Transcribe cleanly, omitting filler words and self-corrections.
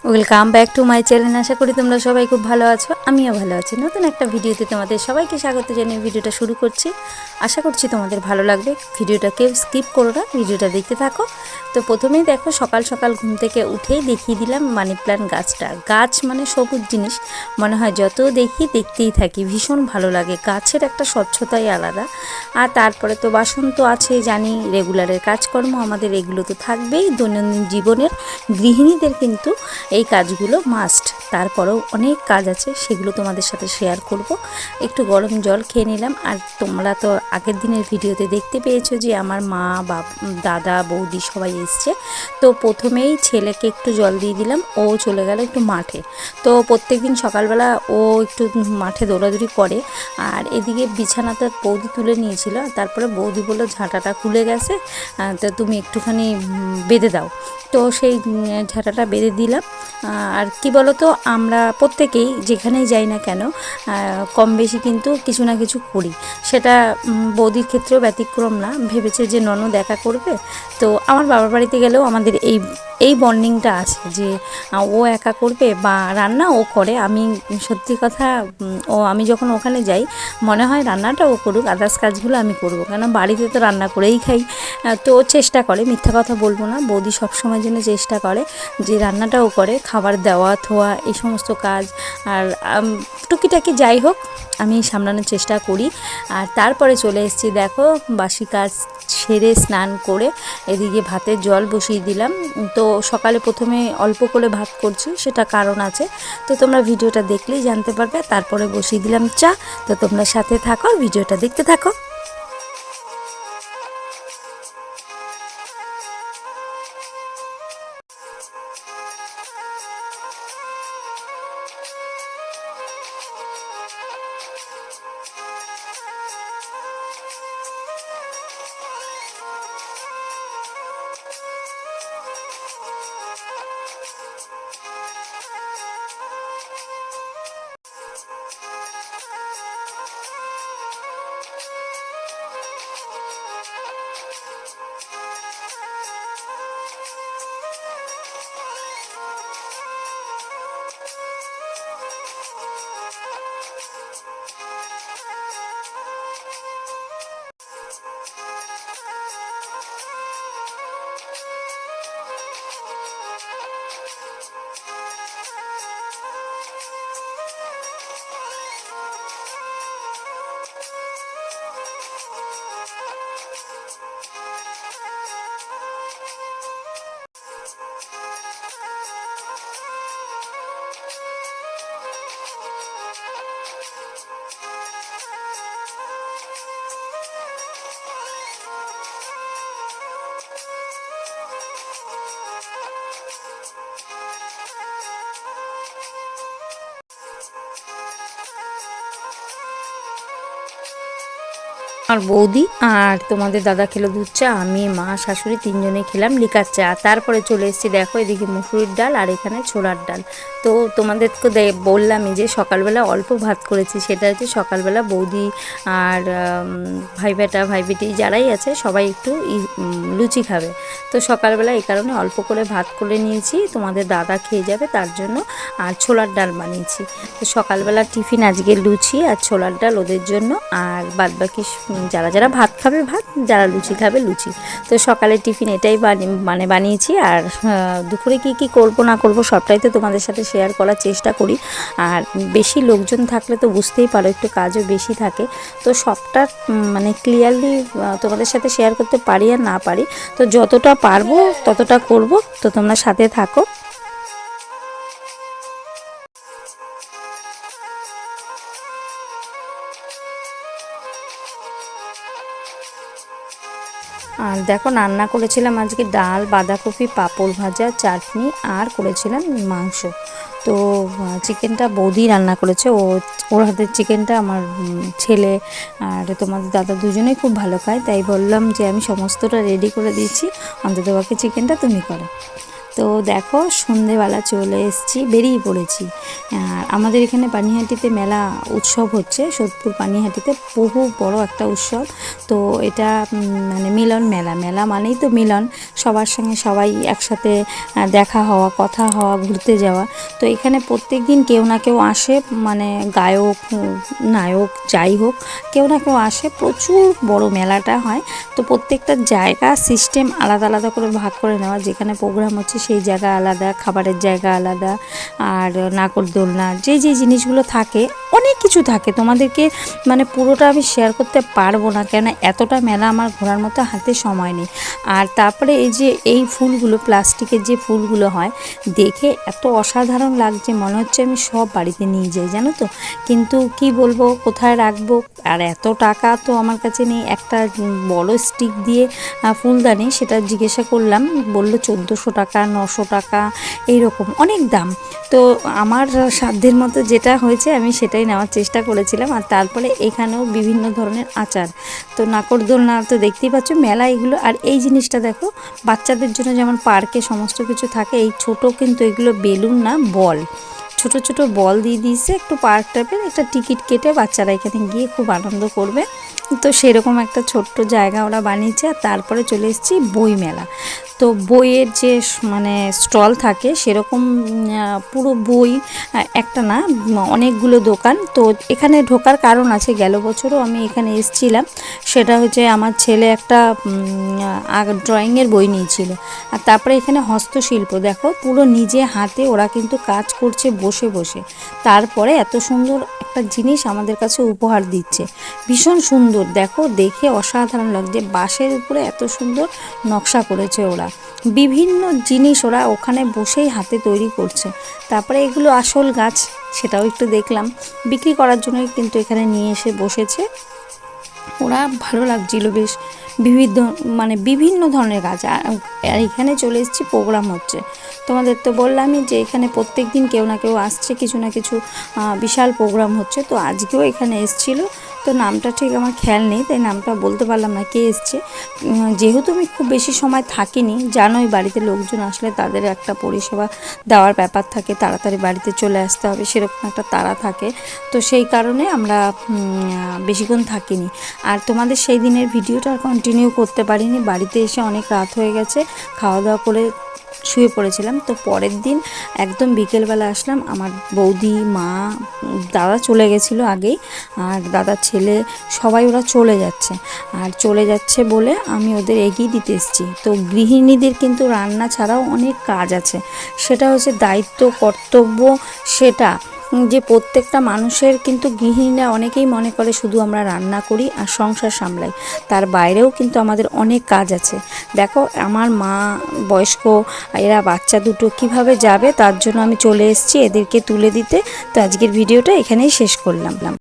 Welcome back to my channel. আশা করি তোমরা সবাই খুব ভালো আছো, আমিও ভালো আছি। নতুন একটা ভিডিওতে তোমাদের সবাইকে স্বাগত জানিয়ে ভিডিওটা শুরু করছি। আশা করছি তোমাদের ভালো লাগবে। ভিডিওটাকে স্কিপ করো না, ভিডিওটা দেখতে থাকো। তো প্রথমেই দেখো, সকাল সকাল ঘুম থেকে উঠেই দেখিয়ে দিলাম মানি প্ল্যান্ট গাছটা। গাছ মানে সবুজ জিনিস, মনে হয় যত দেখি দেখতেই থাকি, ভীষণ ভালো লাগে। গাছের একটা স্বচ্ছতাই আলাদা। আর তারপরে তো বাসন তো আছে, জানি রেগুলারের কাজকর্ম আমাদের এগুলো তো থাকবেই। দৈনন্দিন জীবনের গৃহিণীদের কিন্তু এই কাজগুলো মাস্ট। তারপরেও অনেক কাজ আছে, সেগুলো তোমাদের সাথে শেয়ার করব। একটু গরম জল খেয়ে নিলাম। আর তোমরা তো আগের দিনের ভিডিওতে দেখতে পেয়েছো যে আমার মা, দাদা, বৌদি সবাই এসছে। তো প্রথমেই ছেলেকে একটু জল দিয়ে দিলাম, ও চলে গেল একটু মাঠে। তো প্রত্যেকদিন সকালবেলা ও একটু মাঠে দৌড়াদৌড়ি করে। আর এদিকে বিছানাটা বৌদি তুলে নিয়েছিল। তারপরে বৌদি বললো ঝাঁটাটা খুলে গেছে, তো তুমি একটুখানি বেঁধে দাও। তো সেই ঝাঁটাটা বেঁধে দিলাম। আর কি বলো তো, আমরা প্রত্যেকেই যেখানেই যাই না কেন কম বেশি কিন্তু কিছু না কিছু করি। সেটা বৌদির ক্ষেত্রেও ব্যতিক্রম না। ভেবেছে যে ননদ একা করবে। তো আমার বাবার বাড়িতে গেলেও আমাদের এই বন্ডিংটা আছে যে ও একা করবে বা রান্না ও করে। আমি সত্যি কথা, আমি যখন ওখানে যাই মনে হয় রান্নাটা ও করুক, আদার্স কাজগুলো আমি করবো, কেন বাড়িতে তো রান্না করেই খাই। তো ও চেষ্টা করে, মিথ্যা কথা বলবো না, বৌদি সবসময়ের জন্য চেষ্টা করে যে রান্নাটাও করে, খাবার দেওয়া থোয়া এই সমস্ত কাজ। আর টুকিটাকি যাই হোক আমি সামলানোর চেষ্টা করি। আর তারপরে চলে এসেছি, দেখো বাসি কাজ সেরে স্নান করে এদিকে ভাতের জল বসিয়ে দিলাম। তো সকালে প্রথমে অল্প করে ভাত করছি, সেটা কারণ আছে। তো তোমরা ভিডিওটা দেখলেই জানতে পারবে। তারপরে বসিয়ে দিলাম চা। তো তোমরা সাথে থাকো, ভিডিওটা দেখতে থাকো। আর বৌদি আর তোমাদের দাদা খেলো দুধ চা, আমি মা শাশুড়ি তিনজনে খেলাম লিকার চা। তারপরে চলে এসেছি, দেখো এদিকে মুসুরির ডাল আর এখানে ছোলার ডাল। তো তোমাদেরকে বললামই যে সকালবেলা অল্প ভাত করেছি, সেটা হচ্ছে সকালবেলা বৌদি আর ভাইবেটি যারাই আছে সবাই একটু লুচি খাবে। তো সকালবেলা এই কারণে অল্প করে ভাত করে নিয়েছি, তোমাদের দাদা খেয়ে যাবে তার জন্য। আর ছোলার ডাল বানিয়েছি। তো সকালবেলা টিফিন আজকে লুচি আর ছোলার ডাল ওদের জন্য। আর বাদবাকি যারা যারা ভাত খাবে ভাত, যারা লুচি খাবে লুচি। তো সকালে টিফিন এটাই বানিয়েছি। আর দুপুরে কি করব না করব সবটাই তো তোমাদের সাথে শেয়ার করার চেষ্টা করি। আর বেশি লোকজন থাকলে তো বুঝতেই পারো একটু কাজও বেশি থাকে। তো সবটা ক্লিয়ারলি তোমাদের সাথে শেয়ার করতে পারি আর না পারি, তো যতটা পারবো ততটা করব। তো তোমরা সাথে থাকো। আর দেখো রান্না করেছিলাম আজকে ডাল, বাঁধাকপি, পাঁপড় ভাজা, চাটনি আর করেছিলাম মাংস। তো চিকেনটা বৌদি রান্না করেছে, ওর হাতের চিকেনটা আমার ছেলে আর তোমাদের দাদা দুজনেই খুব ভালো খায়। তাই বললাম যে আমি সমস্তটা রেডি করে দিয়েছি, অন্তত বাকি চিকেনটা তুমি করো। তো দেখো সন্ধেবেলা চলে এসেছি, বেরিয়ে পড়েছি। আর আমাদের এখানে পানিহাটিতে মেলা উৎসব হচ্ছে, সোদপুর পানিহাটিতে বহু বড় একটা উৎসব। তো এটা মানে মিলন মেলা, মেলা মানেই তো মিলন, সবার সঙ্গে সবাই একসাথে দেখা হওয়া, কথা হওয়া, ঘুরতে যাওয়া। তো এখানে প্রত্যেক দিন কেউ না কেউ আসে, মানে গায়ক নায়ক যাই হোক কেউ না কেউ আসে। প্রচুর বড় মেলাটা হয়। তো প্রত্যেকটা জায়গা সিস্টেম আলাদা আলাদা করে ভাগ করে নেওয়া, যেখানে প্রোগ্রাম হচ্ছে সেই জায়গা আলাদা, খাবারের জায়গা আলাদা, আর নাগরদোলনা যে যে জিনিসগুলো থাকে, অনেক কিছু থাকে। তোমাদেরকে মানে পুরোটা আমি শেয়ার করতে পারবো না, কেন এতটা মেলা আমার ঘোরার মতো হাতে সময় নেই। আর তারপরে এই যে এই ফুলগুলো, প্লাস্টিকের যে ফুলগুলো হয়, দেখে এত অসাধারণ লাগছে, মনে হচ্ছে আমি সব বাড়িতে নিয়ে যাই, জানো তো। কিন্তু কি বলবো, কোথায় রাখবো, আর এত টাকা তো আমার কাছে নেই। একটা বড় স্টিক দিয়ে ফুলদানি, সেটা জিজ্ঞাসা করলাম, বললো 1400 টাকা, 900 টাকা, এইরকম অনেক দাম। তো আমার সাধ্যের মতো যেটা হয়েছে আমি সেটাই নেওয়ার চেষ্টা করেছিলাম। আর তারপরে এখানেও বিভিন্ন ধরনের আচার, তো নাগরদোলনা তো দেখতেই পাচ্ছ, মেলা এগুলো। আর এই জিনিসটা দেখো, বাচ্চাদের জন্য যেমন পার্কে সমস্ত কিছু থাকে, এই ছোট কিন্তু এগুলো বেলুন না, বল, ছোট ছোট বল দিয়ে দিয়েছে, একটু পার্ক টাইপের, একটা টিকিট কেটে বাচ্চারা এখানে গিয়ে খুব আনন্দ করবে। তো সেরকম একটা ছোট্ট জায়গা ওরা বানিয়েছে। আর তারপরে চলে এসেছি বই মেলা। তো বইয়ের যে মানে স্টল থাকে সেরকম পুরো বই, একটা না অনেকগুলো দোকান। তো এখানে ঢোকার কারণ আছে, গেল বছরও আমি এখানে এসেছিলাম। সেটা হচ্ছে আমার ছেলে একটা ড্রয়িংয়ের বই নিয়েছিল। আর তারপরে এখানে হস্তশিল্প দেখো, পুরো নিজে হাতে ওরা কিন্তু কাজ করছে বসে বসে, তারপরে এত সুন্দর একটা জিনিস আমাদের কাছে উপহার দিচ্ছে। ভীষণ সুন্দর, দেখো দেখে অসাধারণ লাগছে। বাঁশের উপরে এত সুন্দর নকশা করেছে ওরা, বিভিন্ন জিনিস ওরা ওখানে বসেই হাতে তৈরি করছে। তারপরে এগুলো আসল গাছ, সেটাও একটু দেখলাম, বিক্রি করার জন্যই কিন্তু এখানে নিয়ে এসে বসেছে ওরা। ভালো লাগছিল বেশ, বিভিন্ন ধরনের গাছ। আর এখানে চলে এসেছি, প্রোগ্রাম হচ্ছে। তোমাদের তো বললামই যে এখানে প্রত্যেক দিন কেউ না কেউ আসছে, কিছু না কিছু বিশাল প্রোগ্রাম হচ্ছে। তো আজকেও এখানে এসেছিলো, তো নামটা ঠিক আমার খেয়াল নেই, তাই নামটা বলতে পারলাম না কে এসছে। যেহেতু আমি খুব বেশি সময় থাকিনি, জানোই বাড়িতে লোকজন আসলে তাদের একটা পরিষেবা দেওয়ার ব্যাপার থাকে, তাড়াতাড়ি বাড়িতে চলে আসতে হবে, সেরকম একটা তাড়া থাকে। তো সেই কারণে আমরা বেশিক্ষণ থাকিনি। আর তোমাদের সেই দিনের ভিডিওটা আর কন্টিনিউ করতে পারিনি, বাড়িতে এসে অনেক রাত হয়ে গেছে, খাওয়া দাওয়া করে শুয়ে পড়েছিলাম। তো পরের দিন একদম বিকেলবেলা আসলাম, আমার বৌদি, মা, দাদা চলে গেছিলো আগেই, আর দাদার ছেলে সবাই ওরা চলে যাচ্ছে। আর চলে যাচ্ছে বলে আমি ওদের এগিয়ে দিতে এসেছি। তো গৃহিণীদের কিন্তু রান্না ছাড়াও অনেক কাজ আছে, সেটা হচ্ছে দায়িত্ব, কর্তব্য, সেটা যে প্রত্যেকটা মানুষের। কিন্তু গৃহিণীরা অনেকেই মনে করে শুধু আমরা রান্না করি আর সংসার সামলাই, তার বাইরেও কিন্তু আমাদের অনেক কাজ আছে। দেখো আমার মা, বয়স্ক, এরা বাচ্চা দুটো কিভাবে যাবে, তার জন্য আমি চলে এসেছি এদেরকে তুলে দিতে। তো আজকের ভিডিওটা এখানেই শেষ করলাম।